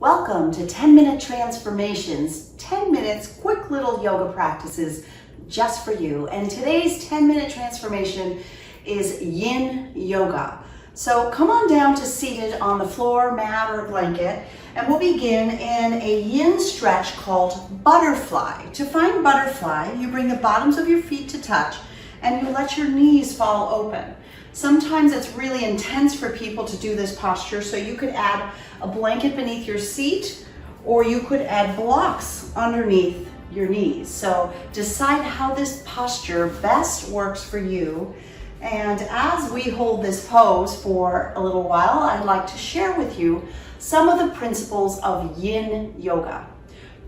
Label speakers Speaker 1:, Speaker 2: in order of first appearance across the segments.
Speaker 1: Welcome to 10-minute transformations, 10 minutes, quick little yoga practices just for you. And today's 10-minute transformation is Yin Yoga. So come on down to seated on the floor, mat, or blanket, and we'll begin in a Yin stretch called Butterfly. To find Butterfly, you bring the bottoms of your feet to touch and you let your knees fall open. Sometimes it's really intense for people to do this posture, so you could add a blanket beneath your seat or you could add blocks underneath your knees. So decide how this posture best works for you. And as we hold this pose for a little while, I'd like to share with you some of the principles of Yin Yoga.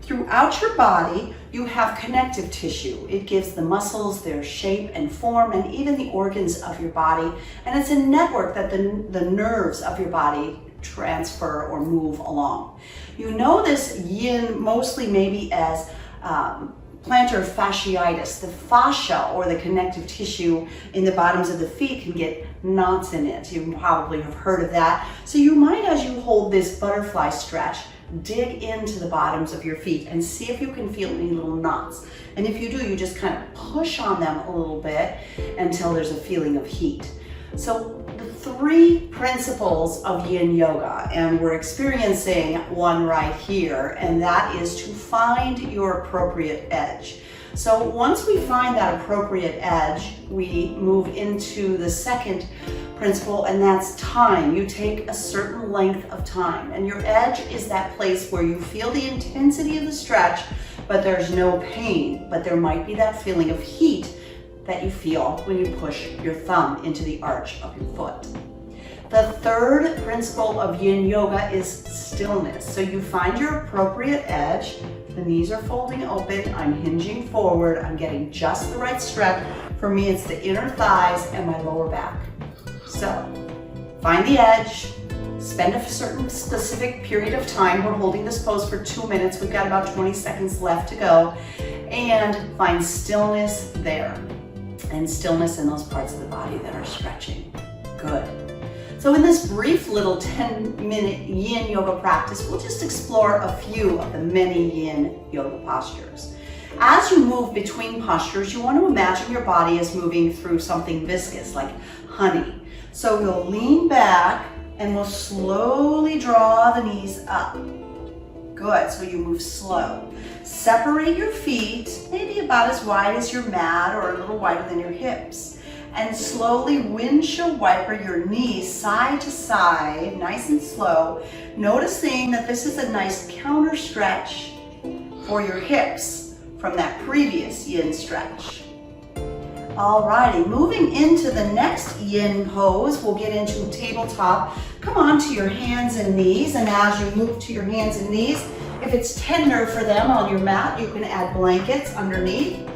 Speaker 1: Throughout your body, you have connective tissue. It gives the muscles their shape and form and even the organs of your body. And it's a network that the nerves of your body transfer or move along. You know this Yin mostly maybe as plantar fasciitis. The fascia or the connective tissue in the bottoms of the feet can get knots in it. You probably have heard of that. So you might, as you hold this butterfly stretch, dig into the bottoms of your feet and see if you can feel any little knots. And if you do, you just kind of push on them a little bit until there's a feeling of heat. So the three principles of Yin Yoga, and we're experiencing one right here, and that is to find your appropriate edge. So once we find that appropriate edge, we move into the second principle, and that's time. You take a certain length of time, and your edge is that place where you feel the intensity of the stretch, but there's no pain, but there might be that feeling of heat that you feel when you push your thumb into the arch of your foot. The third principle of Yin Yoga is stillness. So you find your appropriate edge. The knees are folding open. I'm hinging forward. I'm getting just the right stretch. For me, it's the inner thighs and my lower back. So find the edge. Spend a certain specific period of time. We're holding this pose for 2 minutes. We've got about 20 seconds left to go. And find stillness there. And stillness in those parts of the body that are stretching. Good. So in this brief little 10-minute Yin Yoga practice, we'll just explore a few of the many Yin Yoga postures. As you move between postures, you want to imagine your body is moving through something viscous like honey. So we'll lean back and we'll slowly draw the knees up. Good, so you move slow. Separate your feet, maybe about as wide as your mat or a little wider than your hips. And slowly windshield wiper your knees side to side, nice and slow. Noticing that this is a nice counter stretch for your hips from that previous Yin stretch. Alrighty, moving into the next Yin pose, we'll get into tabletop. Come on to your hands and knees, and as you move to your hands and knees, if it's tender for them on your mat, you can add blankets underneath.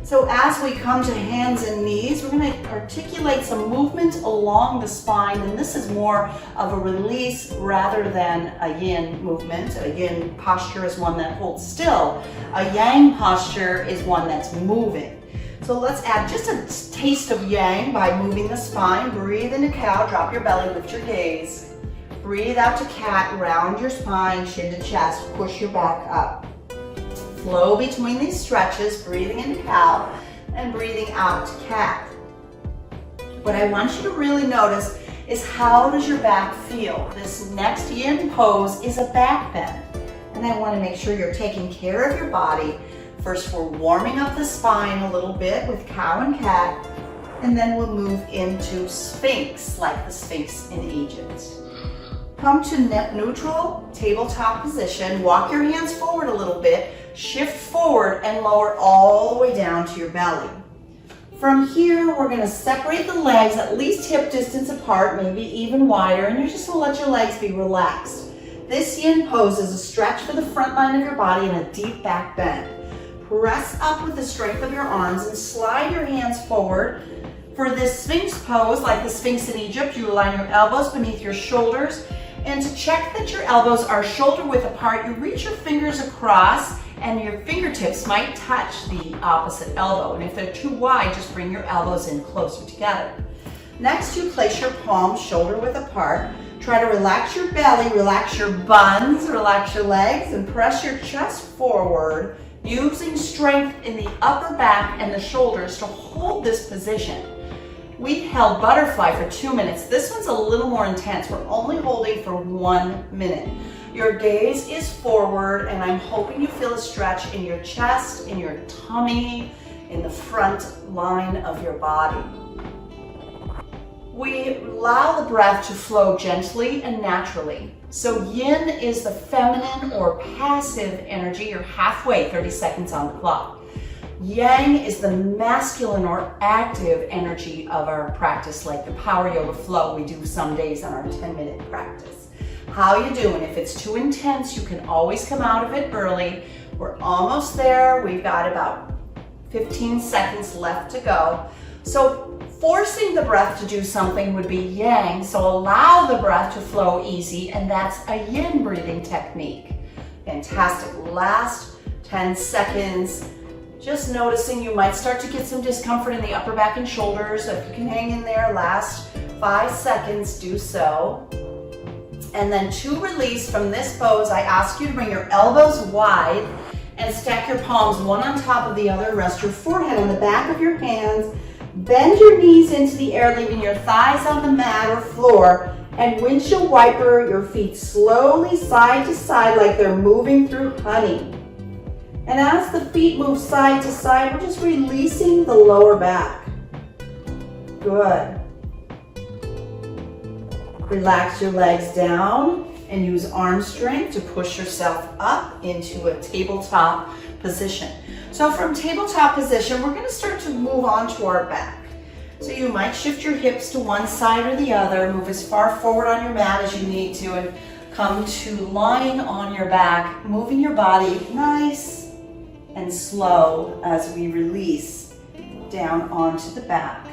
Speaker 1: So as we come to hands and knees, we're going to articulate some movement along the spine, and this is more of a release rather than a Yin movement. A Yin posture is one that holds still. A Yang posture is one that's moving. So let's add just a taste of Yang by moving the spine. Breathe into cow, drop your belly, lift your gaze. Breathe out to cat, round your spine, chin to chest, push your back up. Flow between these stretches, breathing into cow and breathing out to cat. What I want you to really notice is how does your back feel? This next Yin pose is a back bend. And I want to make sure you're taking care of your body. First, we're warming up the spine a little bit with cow and cat, and then we'll move into Sphinx, like the Sphinx in Egypt. Come to neutral tabletop position. Walk your hands forward a little bit. Shift forward and lower all the way down to your belly. From here, we're going to separate the legs at least hip distance apart, maybe even wider, and you're just going to let your legs be relaxed. This Yin pose is a stretch for the front line of your body and a deep back bend. Press up with the strength of your arms and slide your hands forward. For this Sphinx pose, like the Sphinx in Egypt, you align your elbows beneath your shoulders. And to check that your elbows are shoulder width apart, you reach your fingers across and your fingertips might touch the opposite elbow. And if they're too wide, just bring your elbows in closer together. Next, you place your palms shoulder width apart. Try to relax your belly, relax your buns, relax your legs, and press your chest forward, using strength in the upper back and the shoulders to hold this position. We held butterfly for 2 minutes. This one's a little more intense. We're only holding for 1 minute. Your gaze is forward, and I'm hoping you feel a stretch in your chest, in your tummy, in the front line of your body. We allow the breath to flow gently and naturally. So yin is the feminine or passive energy. You're halfway, 30 seconds on the clock. Yang is the masculine or active energy of our practice, like the power yoga flow we do some days on our 10-minute practice. How you doing? If it's too intense, you can always come out of it early. We're almost there. We've got about 15 seconds left to go. So forcing the breath to do something would be yang, so allow the breath to flow easy, and that's a yin breathing technique. Fantastic. Last 10 seconds. Just noticing you might start to get some discomfort in the upper back and shoulders. So if you can hang in there, last 5 seconds, do so. And then to release from this pose, I ask you to bring your elbows wide and stack your palms one on top of the other. Rest your forehead on the back of your hands. Bend your knees into the air, leaving your thighs on the mat or floor, and windshield wiper your feet slowly side to side like they're moving through honey. And as the feet move side to side, we're just releasing the lower back. Good. Relax your legs down and use arm strength to push yourself up into a tabletop position. So from tabletop position, we're going to start to move on to our back. So you might shift your hips to one side or the other, move as far forward on your mat as you need to, and come to lying on your back, moving your body nice and slow as we release down onto the back.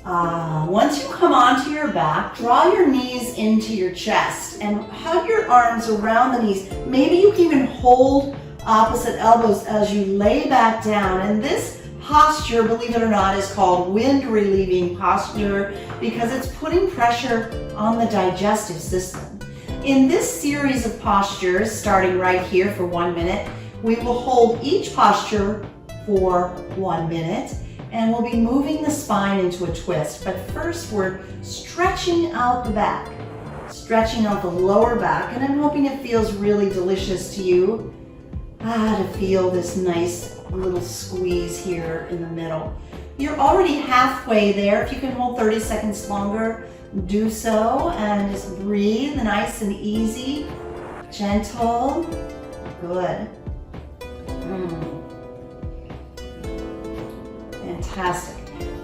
Speaker 1: Once you come onto your back, draw your knees into your chest and hug your arms around the knees. Maybe you can even hold opposite elbows as you lay back down. And this posture, believe it or not, is called wind relieving posture because it's putting pressure on the digestive system. In this series of postures, starting right here for 1 minute, we will hold each posture for 1 minute, and we'll be moving the spine into a twist. But first, we're stretching out the back, stretching out the lower back, and I'm hoping it feels really delicious to you. To feel this nice little squeeze here in the middle. You're already halfway there. If you can hold 30 seconds longer, do so, and just breathe nice and easy, gentle. Good. Fantastic.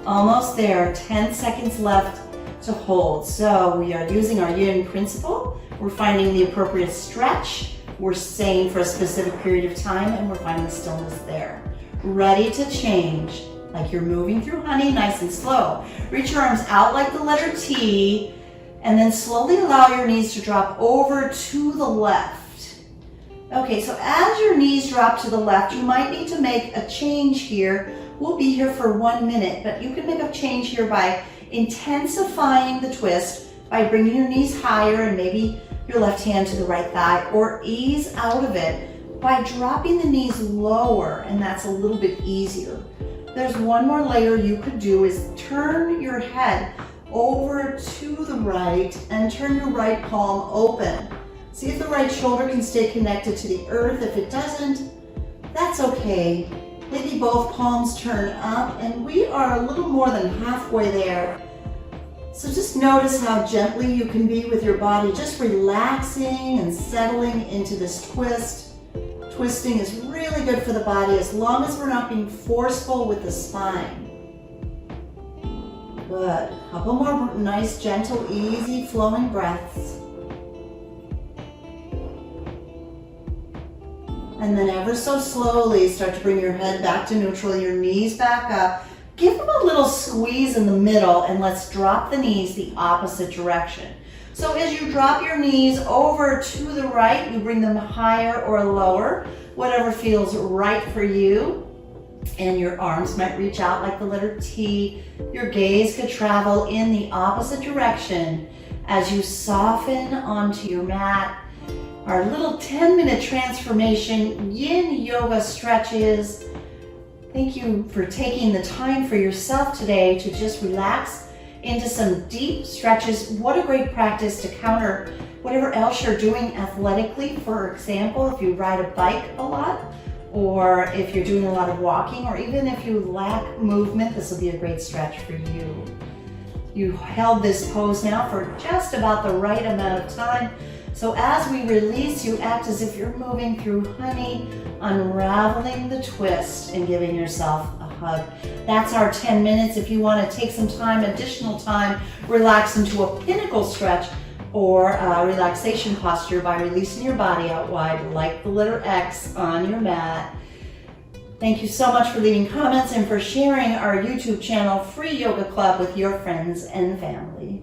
Speaker 1: Almost there. 10 seconds left to hold. So we are using our yin principle. We're finding the appropriate stretch. We're staying for a specific period of time, and we're finding stillness there. Ready to change, like you're moving through honey, nice and slow. Reach your arms out like the letter T, and then slowly allow your knees to drop over to the left. Okay, so as your knees drop to the left, you might need to make a change here. We'll be here for 1 minute, but you can make a change here by intensifying the twist, by bringing your knees higher and maybe your left hand to the right thigh, or ease out of it by dropping the knees lower, and that's a little bit easier. There's one more layer you could do is turn your head over to the right and turn your right palm open. See if the right shoulder can stay connected to the earth. If it doesn't, that's okay. Maybe both palms turn up, and we are a little more than halfway there. So just notice how gently you can be with your body, just relaxing and settling into this twist. Twisting is really good for the body as long as we're not being forceful with the spine. Good. A couple more nice, gentle, easy flowing breaths. And then ever so slowly start to bring your head back to neutral, your knees back up. Give them a little squeeze in the middle, and let's drop the knees the opposite direction. So as you drop your knees over to the right, you bring them higher or lower, whatever feels right for you. And your arms might reach out like the letter T. Your gaze could travel in the opposite direction as you soften onto your mat. Our little 10-minute transformation yin yoga stretches. Thank you for taking the time for yourself today to just relax into some deep stretches. What a great practice to counter whatever else you're doing athletically. For example, if you ride a bike a lot, or if you're doing a lot of walking, or even if you lack movement, this will be a great stretch for you. You held this pose now for just about the right amount of time. So as we release, you act as if you're moving through honey, unraveling the twist and giving yourself a hug. That's our 10 minutes. If you want to take some time, additional time, relax into a pinnacle stretch or a relaxation posture by releasing your body out wide like the letter X on your mat. Thank you so much for leaving comments and for sharing our YouTube channel, Free Yoga Club, with your friends and family.